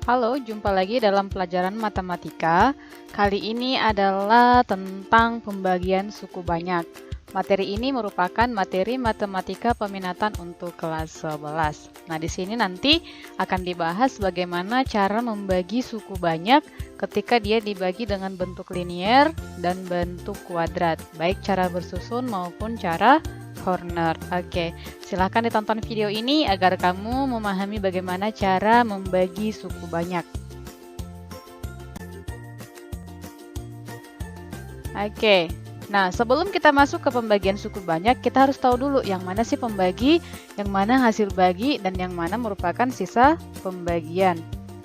Halo, jumpa lagi dalam pelajaran matematika. Kali ini adalah tentang pembagian suku banyak. Materi ini merupakan materi matematika peminatan untuk kelas 11. Nah, di sini nanti akan dibahas bagaimana cara membagi suku banyak ketika dia dibagi dengan bentuk linier dan bentuk kuadrat, baik cara bersusun maupun cara corner. Oke, silahkan ditonton video ini agar kamu memahami bagaimana cara membagi suku banyak. Oke, nah sebelum kita masuk ke pembagian suku banyak, kita harus tahu dulu yang mana sih pembagi, yang mana hasil bagi, dan yang mana merupakan sisa pembagian.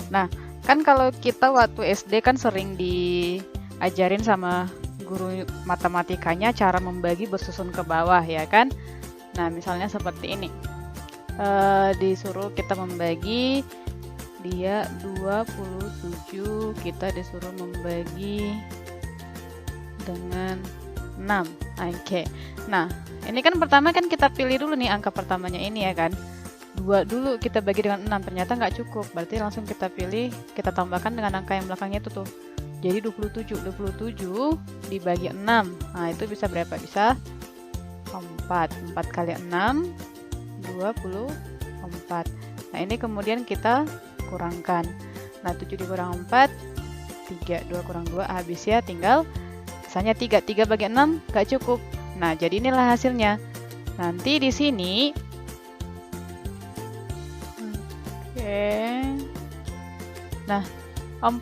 Nah, kan kalau kita waktu SD kan sering diajarin sama guru matematikanya cara membagi bersusun ke bawah, ya kan? Nah, misalnya seperti ini. Disuruh kita membagi dia 27, kita disuruh membagi dengan 6. Oke. Nah, ini kan pertama kan kita pilih dulu nih angka pertamanya ini ya kan. 2 dulu kita bagi dengan 6, ternyata nggak cukup. Berarti langsung kita pilih, kita tambahkan dengan angka yang belakangnya itu tuh. Jadi 27 dibagi 6. Nah, itu bisa berapa? Bisa 4. 4 kali 6, 24. Nah, ini kemudian kita kurangkan. Nah, 7 dikurang 4, 3. 2 kurang 2, habis ya, tinggal misalnya 3. 3 bagi 6, nggak cukup. Nah, jadi inilah hasilnya. Nanti di sini, nah, 4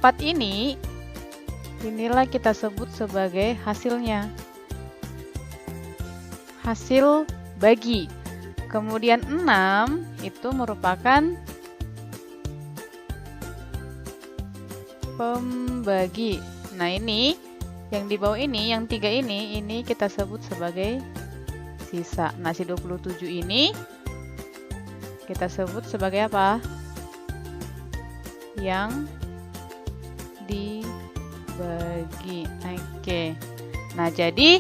inilah kita sebut sebagai hasilnya. Hasil bagi. Kemudian 6 itu merupakan pembagi. Nah, ini yang di bawah ini, yang 3 ini kita sebut sebagai sisa. Nah, si 27 ini kita sebut sebagai apa? Yang dibagi. Oke. Nah, jadi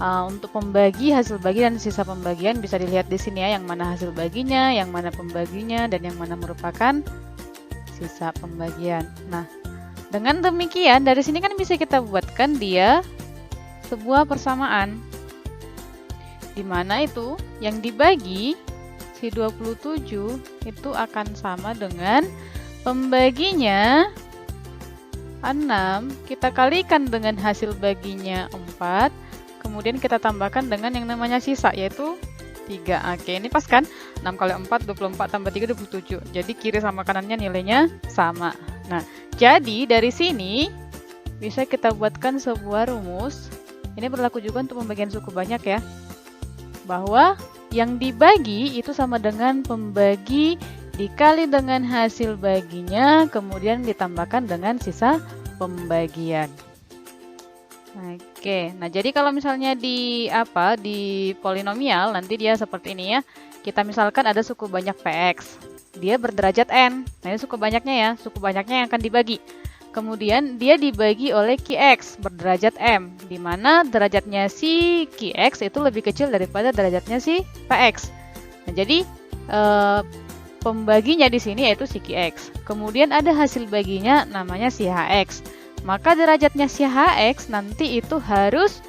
untuk pembagi, hasil bagi, dan sisa pembagian bisa dilihat di sini ya, yang mana hasil baginya, yang mana pembaginya, dan yang mana merupakan sisa pembagian. Nah, dengan demikian dari sini kan bisa kita buatkan dia sebuah persamaan. Di mana itu yang dibagi si 27 itu akan sama dengan pembaginya 6, kita kalikan dengan hasil baginya 4, kemudian kita tambahkan dengan yang namanya sisa, yaitu 3. Oke, ini pas kan? 6 kali 4, 24, tambah 3, 27. Jadi kiri sama kanannya nilainya sama. Nah, jadi dari sini bisa kita buatkan sebuah rumus. Ini berlaku juga untuk pembagian suku banyak ya. Bahwa yang dibagi itu sama dengan pembagi dikali dengan hasil baginya, kemudian ditambahkan dengan sisa pembagian. Oke, nah jadi kalau misalnya di polinomial nanti dia seperti ini ya. Kita misalkan ada suku banyak Px, dia berderajat n. Nah, ini suku banyaknya ya, suku banyaknya yang akan dibagi. Kemudian dia dibagi oleh Qx berderajat m, di mana derajatnya si Qx itu lebih kecil daripada derajatnya si Px. Nah, jadi pembaginya di sini yaitu si Qx. Kemudian ada hasil baginya namanya si Hx. Maka derajatnya si Hx nanti itu harus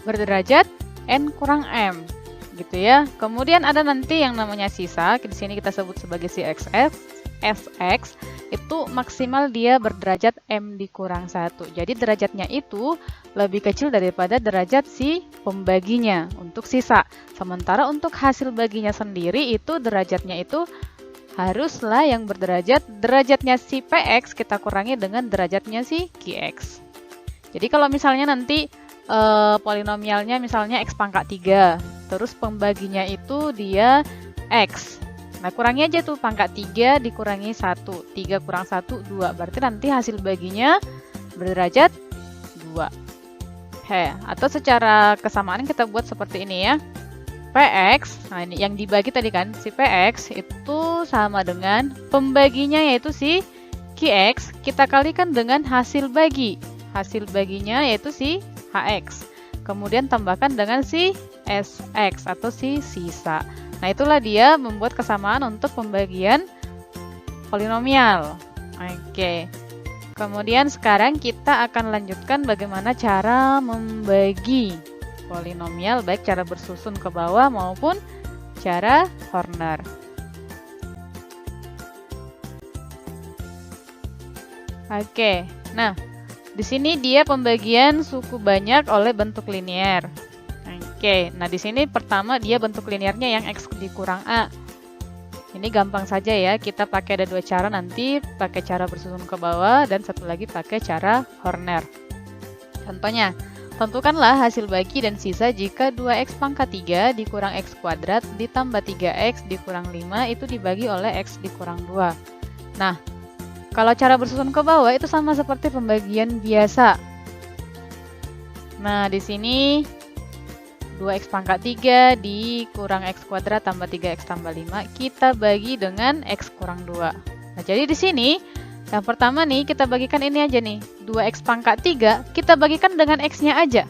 berderajat n kurang m, gitu ya. Kemudian ada nanti yang namanya sisa, di sini kita sebut sebagai si Sx, itu maksimal dia berderajat m dikurang 1. Jadi derajatnya itu lebih kecil daripada derajat si pembaginya untuk sisa. Sementara untuk hasil baginya sendiri itu derajatnya itu haruslah yang derajatnya si Px kita kurangi dengan derajatnya si Qx. Jadi kalau misalnya nanti polinomialnya misalnya x pangkat 3, terus pembaginya itu dia x. Nah, kurangi aja tuh pangkat 3 dikurangi 1. 3 kurang 1, 2. Berarti nanti hasil baginya berderajat 2. Atau secara kesamaan kita buat seperti ini ya. Px, nah ini yang dibagi tadi kan, si Px itu sama dengan pembaginya yaitu si Qx, kita kalikan dengan hasil bagi. Hasil baginya yaitu si Hx. Kemudian tambahkan dengan si Sx atau si sisa. Nah, itulah dia membuat kesamaan untuk pembagian polinomial. Oke. Kemudian sekarang kita akan lanjutkan bagaimana cara membagi polinomial, baik cara bersusun ke bawah maupun cara Horner. Oke, nah di sini dia pembagian suku banyak oleh bentuk linier. Oke, nah di sini pertama dia bentuk linearnya yang X dikurang A. Ini gampang saja ya, kita pakai ada dua cara nanti, pakai cara bersusun ke bawah dan satu lagi pakai cara Horner. Contohnya, tentukanlah hasil bagi dan sisa jika 2x pangkat 3 dikurang x kuadrat ditambah 3x dikurang 5 itu dibagi oleh x dikurang 2. Nah, kalau cara bersusun ke bawah itu sama seperti pembagian biasa. Nah, di sini 2x pangkat 3 dikurang x kuadrat tambah 3x tambah 5 kita bagi dengan x kurang 2. Nah, jadi di sini yang pertama nih kita bagikan ini aja nih. 2x pangkat 3 kita bagikan dengan x-nya aja.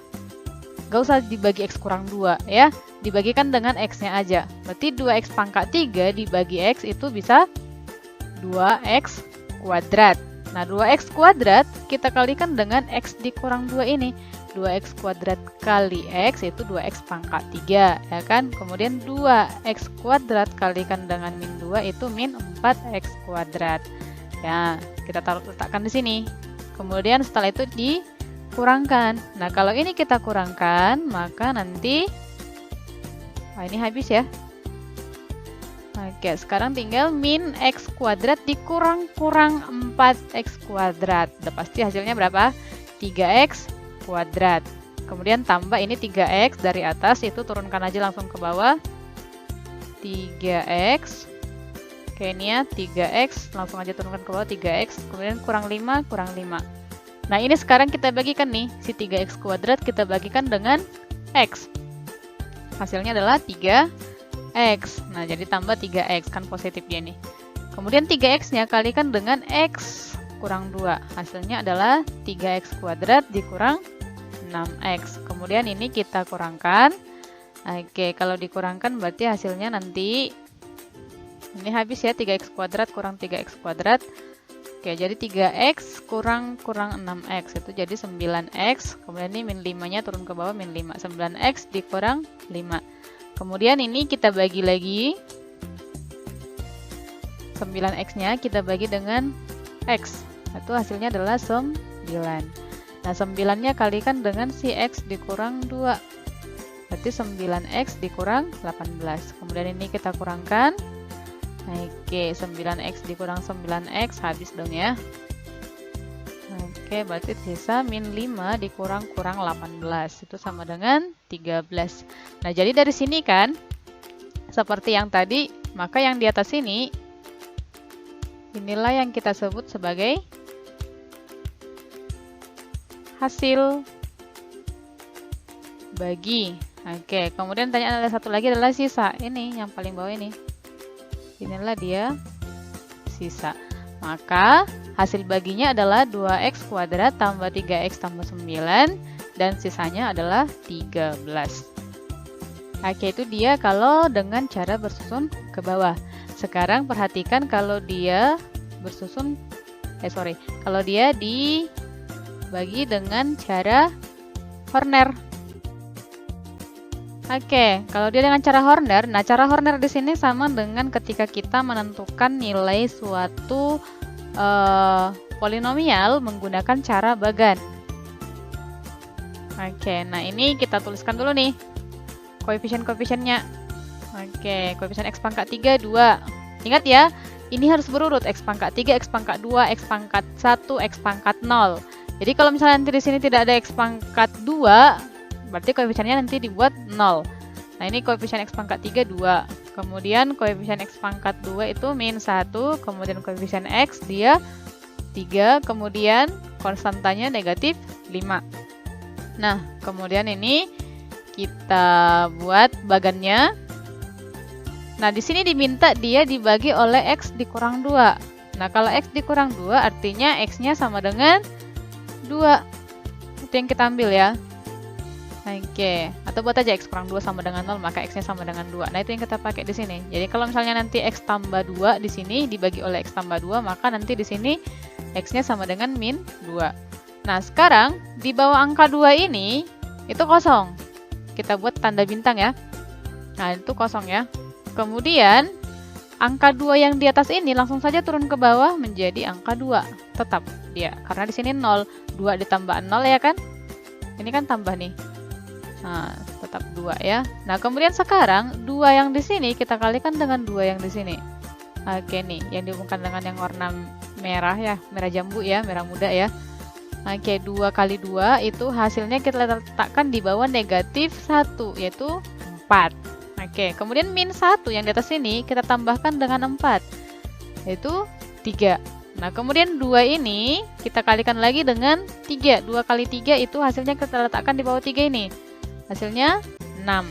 Gak usah dibagi x kurang 2 ya. Dibagikan dengan x-nya aja. Berarti 2x pangkat 3 dibagi x itu bisa 2x kuadrat. Nah, 2x kuadrat kita kalikan dengan x dikurang 2 ini. 2x kuadrat kali x itu 2x pangkat 3, ya kan? Kemudian 2x kuadrat kalikan dengan min 2 itu min 4x kuadrat. Ya, kita letakkan di sini. Kemudian setelah itu dikurangkan. Nah, kalau ini kita kurangkan, maka nanti ini habis ya. Oke, sekarang tinggal min x kuadrat dikurang 4x kuadrat. Udah pasti hasilnya berapa? 3x kuadrat. Kemudian tambah ini 3x dari atas itu turunkan aja langsung ke bawah. 3x. Oke, ini ya 3x langsung aja turunkan ke bawah 3x. Kemudian kurang 5 kurang 5. Nah, ini sekarang kita bagikan nih si 3x kuadrat kita bagikan dengan x. Hasilnya adalah 3x. Nah, jadi tambah 3x kan positif dia nih. Kemudian 3x-nya kalikan dengan x kurang 2. Hasilnya adalah 3x kuadrat dikurang 6x. Kemudian ini kita kurangkan. Oke, kalau dikurangkan berarti hasilnya nanti ini habis ya 3x kuadrat kurang 3x kuadrat. Oke, jadi 3x kurang 6x itu jadi 9x. Kemudian ini min 5-nya turun ke bawah min 5. 9x dikurang 5. Kemudian ini kita bagi lagi. 9x-nya kita bagi dengan x. Itu hasilnya adalah 9. Nah, 9-nya kalikan dengan si x dikurang 2. Berarti 9x dikurang 18. Kemudian ini kita kurangkan. Oke, 9x dikurang 9x habis dong ya. Oke, berarti sisa min 5 dikurang 18. Itu sama dengan 13. Nah, jadi dari sini kan, seperti yang tadi, maka yang di atas ini, inilah yang kita sebut sebagai hasil bagi. Oke, kemudian tanya ada satu lagi adalah sisa. Ini yang paling bawah ini. Inilah dia sisa. Maka hasil baginya adalah 2x kuadrat tambah 3x tambah 9 dan sisanya adalah 13. Oke, itu dia kalau dengan cara bersusun ke bawah. Sekarang perhatikan kalau dia bersusun kalau dia dibagi dengan cara Horner. Oke, kalau dia dengan cara Horner, nah cara Horner di sini sama dengan ketika kita menentukan nilai suatu polinomial menggunakan cara bagan. Oke, nah ini kita tuliskan dulu nih koefisien-koefisiennya. Oke, koefisien x pangkat 3, 2. Ingat ya, ini harus berurut x pangkat 3, x pangkat 2, x pangkat 1, x pangkat 0. Jadi kalau misalnya nanti di sini tidak ada x pangkat 2, berarti koefisiennya nanti dibuat 0. Nah, ini koefisien x pangkat 3, 2. Kemudian koefisien x pangkat 2 itu min 1. Kemudian koefisien x dia 3. Kemudian konstantanya negatif 5. Nah, kemudian ini kita buat bagannya. Nah, di sini diminta dia dibagi oleh x dikurang 2. Nah, kalau x dikurang 2 artinya x-nya sama dengan 2. Itu yang kita ambil ya. Oke, atau buat aja X kurang 2 sama dengan 0, maka X-nya sama dengan 2. Nah, itu yang kita pakai di sini. Jadi, kalau misalnya nanti X tambah 2 di sini dibagi oleh X tambah 2, maka nanti di sini X-nya sama dengan min 2. Nah, sekarang di bawah angka 2 ini, itu kosong. Kita buat tanda bintang ya. Nah, itu kosong ya. Kemudian, angka 2 yang di atas ini langsung saja turun ke bawah menjadi angka 2. Tetap dia, karena di sini 0. 2 ditambah 0 ya kan? Ini kan tambah nih. Nah, tetap 2 ya. Nah, kemudian sekarang 2 yang di sini kita kalikan dengan 2 yang di sini. Oke nih, yang dihubungkan dengan yang warna merah ya, merah jambu ya, merah muda ya. Oke, 2 kali 2 itu hasilnya kita letakkan di bawah negatif 1, yaitu 4. Oke, kemudian min 1 yang di atas sini kita tambahkan dengan 4, yaitu 3. Nah, kemudian 2 ini kita kalikan lagi dengan 3. 2 kali 3 itu hasilnya kita letakkan di bawah 3 ini. Hasilnya 6.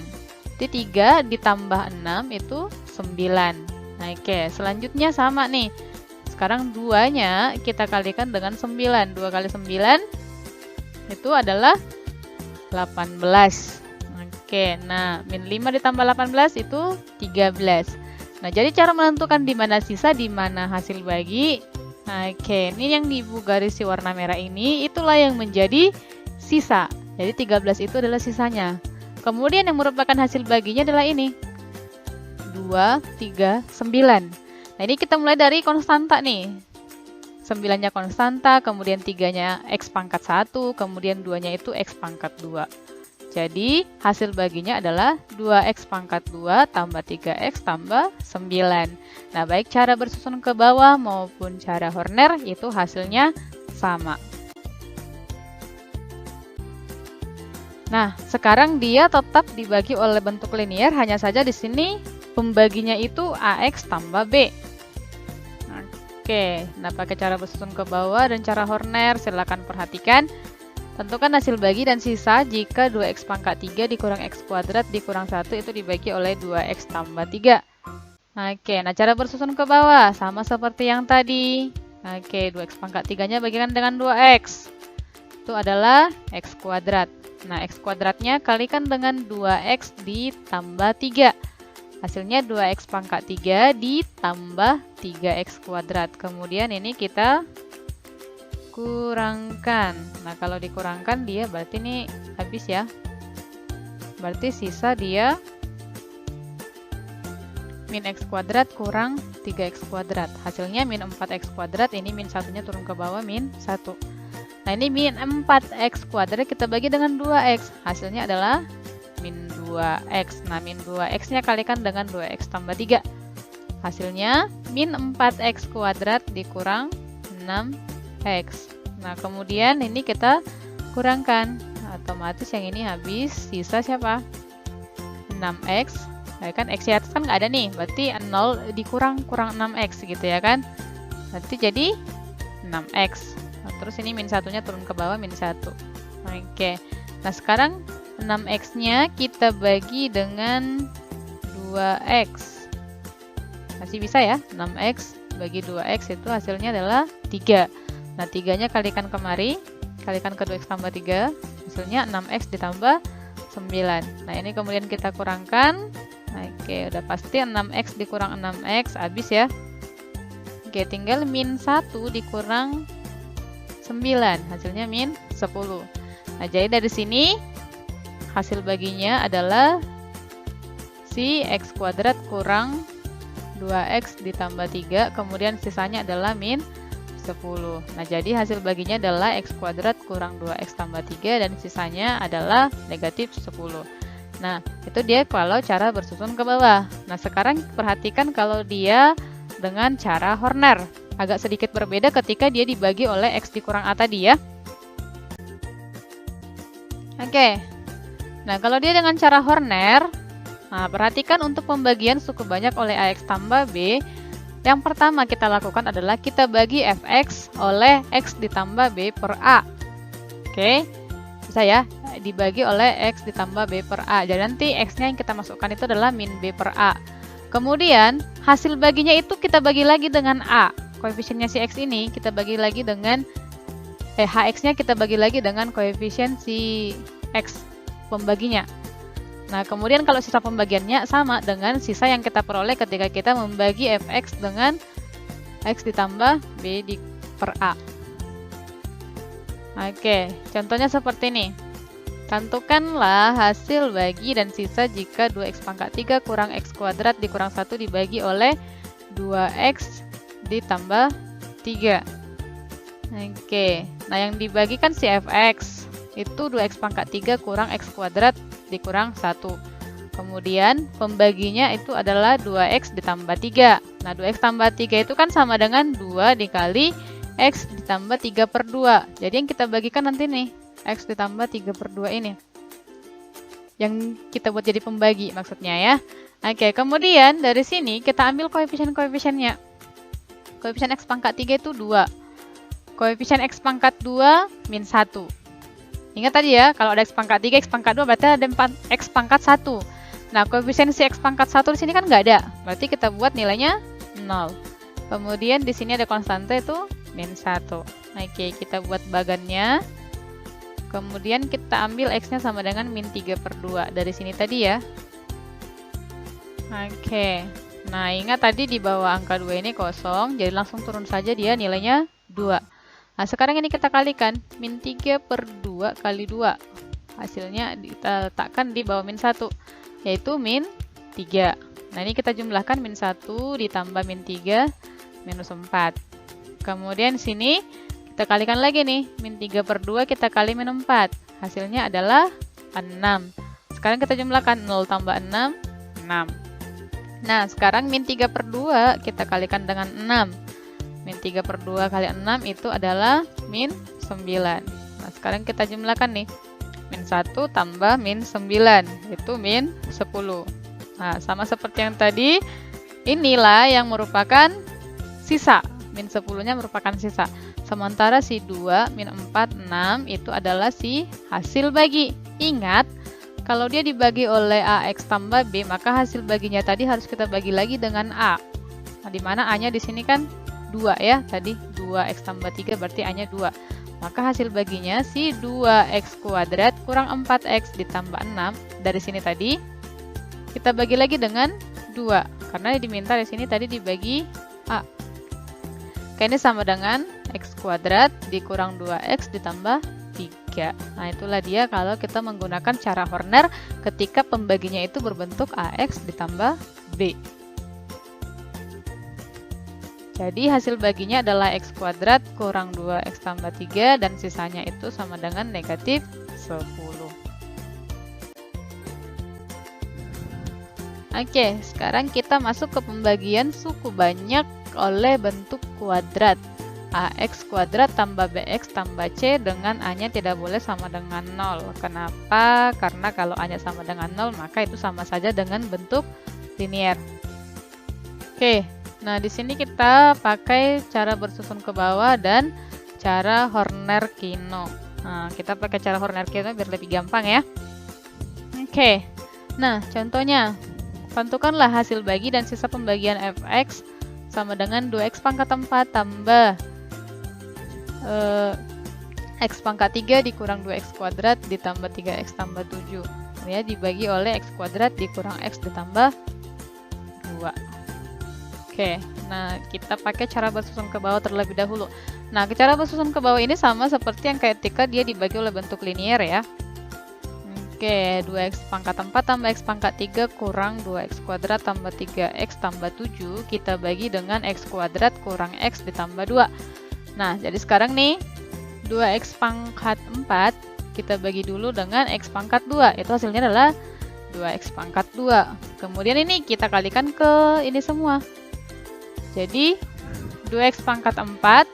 Jadi 3 ditambah 6 itu 9. Nah, oke, selanjutnya sama nih. Sekarang 2-nya kita kalikan dengan 9. 2 kali 9 itu adalah 18. Oke, nah min 5 ditambah 18 itu 13. Nah, jadi cara menentukan di mana sisa, di mana hasil bagi. Oke, ini yang di garis warna merah ini, itulah yang menjadi sisa. Jadi 13 itu adalah sisanya. Kemudian yang merupakan hasil baginya adalah ini. 2, 3, 9. Nah, ini kita mulai dari konstanta nih. 9-nya konstanta, kemudian 3-nya X pangkat 1, kemudian 2-nya itu X pangkat 2. Jadi, hasil baginya adalah 2X pangkat 2 tambah 3X tambah 9. Nah, baik cara bersusun ke bawah maupun cara Horner itu hasilnya sama. Nah, sekarang dia tetap dibagi oleh bentuk linier, hanya saja di sini pembaginya itu AX tambah B. Oke, nah pakai cara bersusun ke bawah dan cara Horner, silakan perhatikan. Tentukan hasil bagi dan sisa jika 2X pangkat 3 dikurang X kuadrat dikurang 1 itu dibagi oleh 2X tambah 3. Oke, nah cara bersusun ke bawah sama seperti yang tadi. Oke, 2X pangkat 3-nya bagikan dengan 2X. Itu adalah X kuadrat. Nah, X kuadratnya kalikan dengan 2X ditambah 3. Hasilnya 2X pangkat 3 ditambah 3X kuadrat. Kemudian ini kita kurangkan. Nah, kalau dikurangkan dia berarti ini habis ya. Berarti sisa dia min X kuadrat kurang 3X kuadrat. Hasilnya min 4X kuadrat. Ini min 1-nya turun ke bawah min 1. Nah, ini min 4X kuadrat kita bagi dengan 2X. Hasilnya adalah min 2X. Nah, min 2X-nya kalikan dengan 2X tambah 3. Hasilnya min 4X kuadrat dikurang 6X. Nah, kemudian ini kita kurangkan. Otomatis yang ini habis. Sisa siapa? 6X. Ya kan, X di atas kan nggak ada nih. Berarti 0 kurang 6X gitu ya kan. Berarti jadi 6X. Nah, terus ini min 1-nya turun ke bawah min 1. Oke. Nah, sekarang 6X-nya kita bagi dengan 2X. Masih bisa ya? 6X bagi 2X itu hasilnya adalah 3. Nah, 3-nya kalikan kemari. Kalikan ke 2X tambah 3. Hasilnya 6X ditambah 9. Nah, ini kemudian kita kurangkan. Oke, udah pasti 6X dikurang 6X habis ya. Oke, tinggal min 1 dikurang 9, hasilnya min 10. Nah, jadi dari sini hasil baginya adalah si X kuadrat kurang 2X ditambah 3, kemudian sisanya adalah min 10. Nah, jadi hasil baginya adalah X kuadrat kurang 2X tambah 3 dan sisanya adalah negatif 10. Nah, itu dia kalau cara bersusun ke bawah. Nah, sekarang perhatikan kalau dia dengan cara Horner. Agak sedikit berbeda ketika dia dibagi oleh X dikurang A tadi ya. Oke. Nah, kalau dia dengan cara Horner, nah, perhatikan untuk pembagian suku banyak oleh AX tambah B. Yang pertama kita lakukan adalah kita bagi Fx oleh X ditambah B per A. Oke. Bisa ya, dibagi oleh X ditambah B per A. Jadi nanti X-nya yang kita masukkan itu adalah min B per A. Kemudian, hasil baginya itu kita bagi lagi dengan A. Koefisiennya si X ini kita bagi lagi dengan Hx-nya kita bagi lagi dengan koefisien si X. pembaginya. Nah, kemudian kalau sisa pembagiannya sama dengan sisa yang kita peroleh ketika kita membagi fx dengan x ditambah b per a. Oke, contohnya seperti ini. Tentukanlah hasil bagi dan sisa jika 2x pangkat 3 kurang x kuadrat dikurang 1 dibagi oleh 2x ditambah 3. Oke, nah yang dibagi kan si fx. Itu 2x pangkat 3 kurang x kuadrat dikurang 1. Kemudian pembaginya itu adalah 2x ditambah 3. Nah, 2x tambah 3 itu kan sama dengan 2 dikali x ditambah 3 per 2. Jadi yang kita bagikan nanti nih, x ditambah 3 per 2 ini. Yang kita buat jadi pembagi maksudnya ya. Oke, kemudian dari sini kita ambil koefisien-koefisiennya. Koefisien x pangkat 3 itu 2. Koefisien x pangkat 2 min 1. Ingat tadi ya, kalau ada x pangkat 3, x pangkat 2 berarti ada x pangkat 1. Nah, koefisien si x pangkat 1 di sini kan nggak ada. Berarti kita buat nilainya 0. Kemudian di sini ada konstanta itu min 1. Oke, kita buat bagannya. Kemudian kita ambil x-nya sama dengan min 3 per 2. Dari sini tadi ya. Oke. Nah, ingat tadi di bawah angka 2 ini kosong. Jadi langsung turun saja dia nilainya 2. Nah, sekarang ini kita kalikan. Min 3 per 2 kali 2. Hasilnya kita letakkan di bawah min 1. Yaitu min 3. Nah, ini kita jumlahkan min 1 ditambah min 3 minus 4. Kemudian sini kita kalikan lagi nih, min 3 per 2 kita kali min 4. Hasilnya adalah 6. Sekarang kita jumlahkan 0 tambah 6, 6. Nah, sekarang min 3 per 2 kita kalikan dengan 6. Min 3 per 2 kali 6 itu adalah min 9. Nah, sekarang kita jumlahkan nih, min 1 tambah min 9, itu min 10. Nah, sama seperti yang tadi, inilah yang merupakan sisa. Min 10-nya merupakan sisa. Sementara si 2 min 4, 6 itu adalah si hasil bagi. Ingat, kalau dia dibagi oleh AX tambah B, maka hasil baginya tadi harus kita bagi lagi dengan A. Nah, di mana A-nya di sini kan 2 ya. Tadi 2X tambah 3 berarti A-nya 2. Maka hasil baginya si 2X kuadrat kurang 4X ditambah 6. Dari sini tadi, kita bagi lagi dengan 2. Karena diminta di sini tadi dibagi A. Oke, ini sama dengan x kuadrat dikurang 2x ditambah 3. Nah, itulah dia kalau kita menggunakan cara Horner ketika pembaginya itu berbentuk AX ditambah B. Jadi hasil baginya adalah x kuadrat kurang 2x tambah 3 dan sisanya itu sama dengan negatif 10. Oke, sekarang kita masuk ke pembagian suku banyak oleh bentuk kuadrat. AX kuadrat tambah BX tambah C dengan A-nya tidak boleh sama dengan 0. Kenapa? Karena kalau A-nya sama dengan 0, maka itu sama saja dengan bentuk linier. Oke, nah di sini kita pakai cara bersusun ke bawah dan cara Horner-Kino. Nah, kita pakai cara Horner-Kino biar lebih gampang ya. Oke, nah contohnya, tentukanlah hasil bagi dan sisa pembagian fx sama dengan 2x pangkat 4 tambah x pangkat 3 dikurang 2x kuadrat ditambah 3x tambah 7. Ya, dibagi oleh x kuadrat dikurang x ditambah 2. Oke, nah kita pakai cara bersusun ke bawah terlebih dahulu. Nah, cara bersusun ke bawah ini sama seperti yang ketika dia dibagi oleh bentuk linier ya. Oke, 2x pangkat 4 tambah x pangkat 3 kurang 2x kuadrat tambah 3x tambah 7 kita bagi dengan x kuadrat kurang x ditambah 2. Nah, jadi sekarang nih 2x pangkat 4 kita bagi dulu dengan x pangkat 2. Itu hasilnya adalah 2x pangkat 2. Kemudian ini kita kalikan ke ini semua. Jadi 2x pangkat 4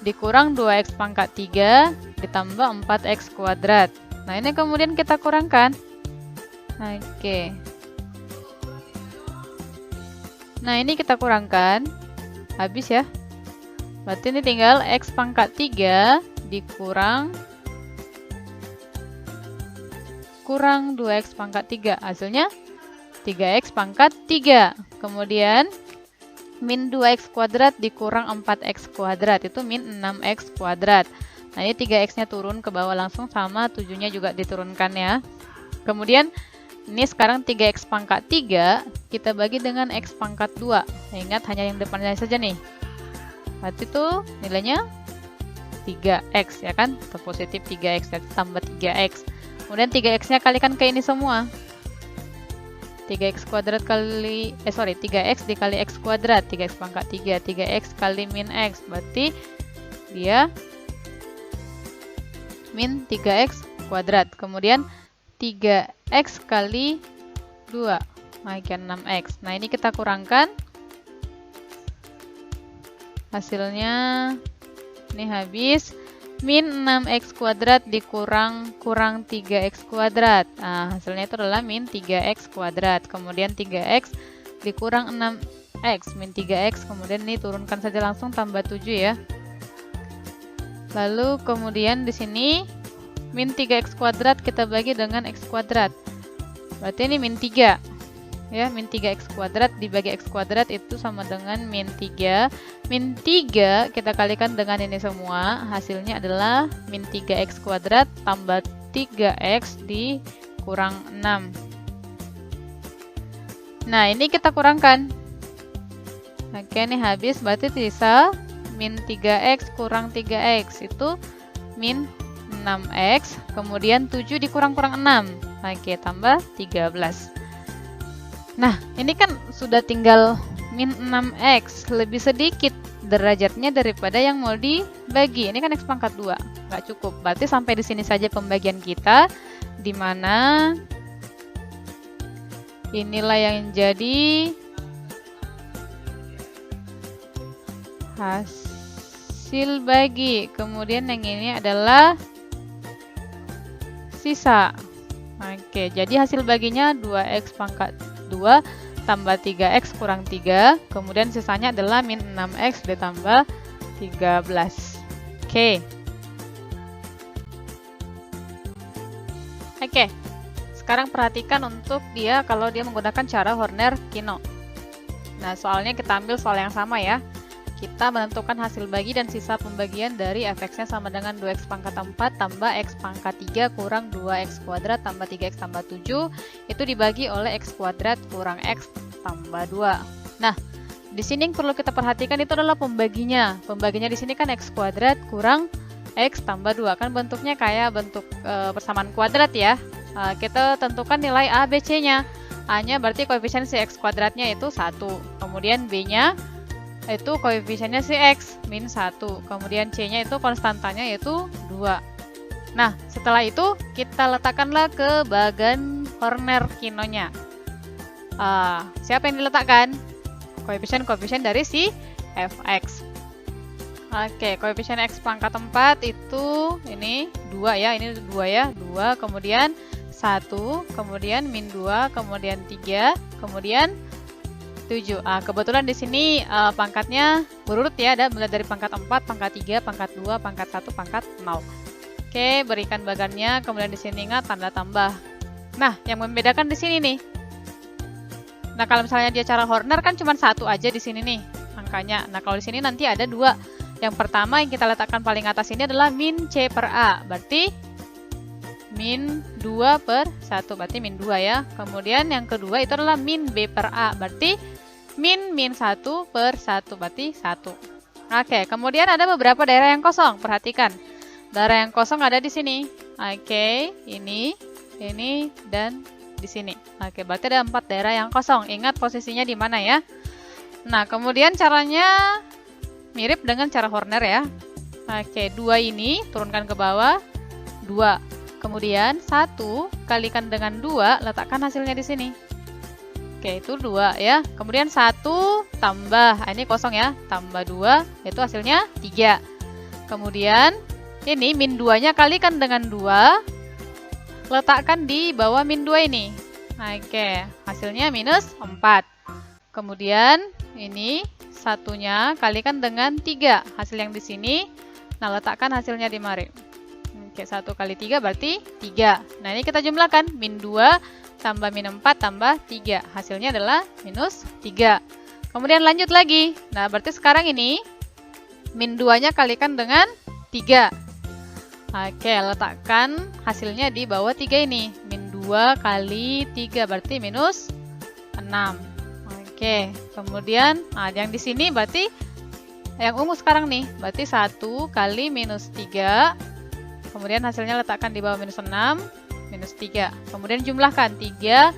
dikurang 2x pangkat 3 ditambah 4x kuadrat. Nah, ini kemudian kita kurangkan. Oke. Nah, ini kita kurangkan. Habis ya. Berarti ini tinggal x pangkat 3 dikurang 2x pangkat 3. Hasilnya 3x pangkat 3. Kemudian min 2x kuadrat dikurang 4x kuadrat. Itu min 6x kuadrat. Nah, ini 3x-nya turun ke bawah langsung sama 7-nya juga diturunkan ya. Kemudian ini sekarang 3x pangkat 3 kita bagi dengan x pangkat 2. Ingat hanya yang depannya saja nih. Berarti itu nilainya 3x ya kan? Atau positif 3x tambah 3x. Kemudian 3x-nya kalikan ke ini semua. 3x kuadrat kali 3x dikali x kuadrat, 3x pangkat 3, 3x kali min x. Berarti dia min 3x kuadrat. Kemudian 3x kali 2, oke 6x. Nah, ini kita kurangkan. Hasilnya ini habis min 6x kuadrat dikurang 3x kuadrat. Nah, hasilnya itu adalah min 3x kuadrat. Kemudian 3x dikurang 6x, min 3x. Kemudian ini turunkan saja langsung tambah 7 ya. Lalu kemudian di sini min 3x kuadrat kita bagi dengan x kuadrat. Berarti ini min 3. Ya, min 3x kuadrat dibagi x kuadrat itu sama dengan min 3. Min 3 kita kalikan dengan ini semua. Hasilnya adalah min 3x kuadrat tambah 3x dikurang 6. Nah, ini kita kurangkan. Oke, ini habis. Berarti sisa min 3x kurang 3x itu min 6x, kemudian 7 dikurang-kurang 6. Oke, tambah 13. Nah, ini kan sudah tinggal min 6x, lebih sedikit derajatnya daripada yang mau dibagi. Ini kan x pangkat 2, nggak cukup. Berarti sampai di sini saja pembagian kita, di mana inilah yang jadi hasil bagi. Kemudian yang ini adalah sisa. Oke, jadi hasil baginya 2x pangkat 2 tambah 3x kurang 3. Kemudian sisanya adalah min 6x ditambah 13. Oke. Oke. Sekarang perhatikan untuk dia kalau dia menggunakan cara Horner-Kino. Nah, soalnya kita ambil soal yang sama ya. Kita menentukan hasil bagi dan sisa pembagian dari fx-nya sama dengan 2x pangkat 4 tambah x pangkat 3 kurang 2x kuadrat tambah 3x tambah 7. Itu dibagi oleh x kuadrat kurang x tambah 2. Nah, di sini yang perlu kita perhatikan itu adalah pembaginya. Pembaginya di sini kan x kuadrat kurang x tambah 2. Kan bentuknya kayak bentuk persamaan kuadrat ya. Kita tentukan nilai A, B, C-nya. A-nya berarti koefisien si x kuadratnya itu 1. Kemudian B-nya itu koefisiennya si x min 1, kemudian c-nya itu konstantanya yaitu 2. Nah, setelah itu kita letakkanlah ke bagan Horner-Kino-nya. Siapa yang diletakkan? Koefisien-koefisien dari si fx. Oke, koefisien x pangkat 4 itu ini 2 ya, ini 2 ya, 2, kemudian 1, kemudian min 2, kemudian 3, kemudian 7. Kebetulan di sini pangkatnya berurut ya, ada mulai dari pangkat 4, pangkat 3, pangkat 2, pangkat 1, pangkat 0. Oke, berikan bagannya, kemudian di sini ingat tanda tambah. Nah, yang membedakan di sini nih. Nah, kalau misalnya dia cara Horner kan cuma 1 aja di sini nih angkanya. Nah, kalau di sini nanti ada 2. Yang pertama yang kita letakkan paling atas ini adalah min C per A. Berarti min 2 per 1, berarti min 2 ya. Kemudian yang kedua itu adalah min B per A, berarti min 1 per 1, berarti 1. Oke, kemudian ada beberapa daerah yang kosong, perhatikan. Daerah yang kosong ada di sini. Oke, ini, dan di sini. Oke, berarti ada 4 daerah yang kosong. Ingat posisinya di mana ya. Nah, kemudian caranya mirip dengan cara Horner ya. Oke, 2 ini turunkan ke bawah, 2. Kemudian 1 kalikan dengan 2, letakkan hasilnya di sini. Oke, itu 2 ya. Kemudian 1 tambah, ini kosong ya, tambah 2, itu hasilnya 3. Kemudian ini min 2-nya kalikan dengan 2, letakkan di bawah min 2 ini. Oke, hasilnya minus 4. Kemudian ini 1-nya kalikan dengan 3, hasil yang di sini. Nah, letakkan hasilnya di mari. Oke, 1 kali 3 berarti 3. Nah, ini kita jumlahkan. Min 2 tambah min 4 tambah 3. Hasilnya adalah minus 3. Kemudian lanjut lagi. Nah, berarti sekarang ini min 2-nya kalikan dengan 3. Oke, letakkan hasilnya di bawah 3 ini. Min 2 2 kali 3 berarti minus 6. Oke, kemudian yang di sini berarti yang ungu sekarang nih, berarti 1 kali minus 3. Kemudian hasilnya letakkan di bawah minus 6, minus 3. Kemudian jumlahkan 3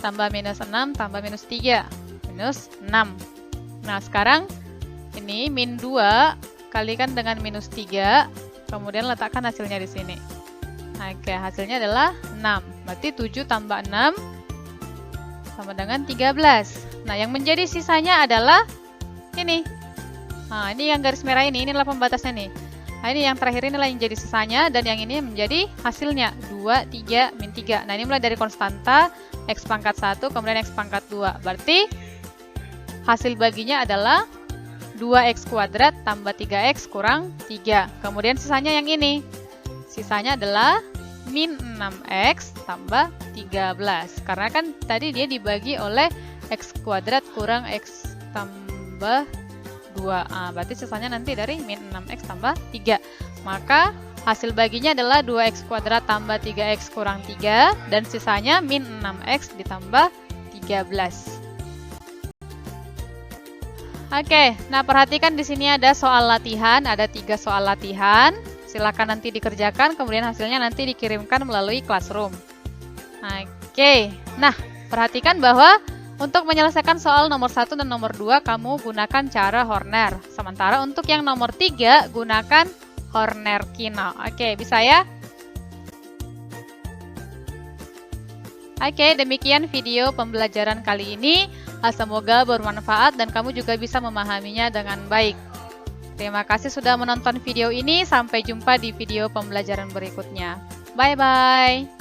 tambah minus 6 tambah minus 3, minus 6. Nah, sekarang ini min 2 kalikan dengan minus 3, kemudian letakkan hasilnya di sini. Oke, hasilnya adalah 6. Berarti 7 tambah 6 sama dengan 13. Nah, yang menjadi sisanya adalah ini. Nah, ini yang garis merah ini adalah pembatasnya nih. Nah, ini yang terakhir inilah yang jadi sisanya, dan yang ini menjadi hasilnya 2, 3, min 3. Nah, ini mulai dari konstanta X pangkat 1, kemudian X pangkat 2. Berarti hasil baginya adalah 2X kuadrat tambah 3X kurang 3. Kemudian sisanya yang ini. Sisanya adalah min 6X tambah 13. Karena kan tadi dia dibagi oleh X kuadrat kurang X tambah 2. Berarti sisanya nanti dari min 6X tambah 3. Maka hasil baginya adalah 2X kuadrat tambah 3X kurang 3. Dan sisanya min 6X ditambah 13. Oke, nah perhatikan di sini ada soal latihan, ada 3 soal latihan. Silakan nanti dikerjakan, kemudian hasilnya nanti dikirimkan melalui Classroom. Oke, nah perhatikan bahwa untuk menyelesaikan soal nomor 1 dan nomor 2, kamu gunakan cara Horner. Sementara untuk yang nomor 3, gunakan Horner-Kino. Oke, bisa ya? Oke, demikian video pembelajaran kali ini. Semoga bermanfaat dan kamu juga bisa memahaminya dengan baik. Terima kasih sudah menonton video ini. Sampai jumpa di video pembelajaran berikutnya. Bye-bye.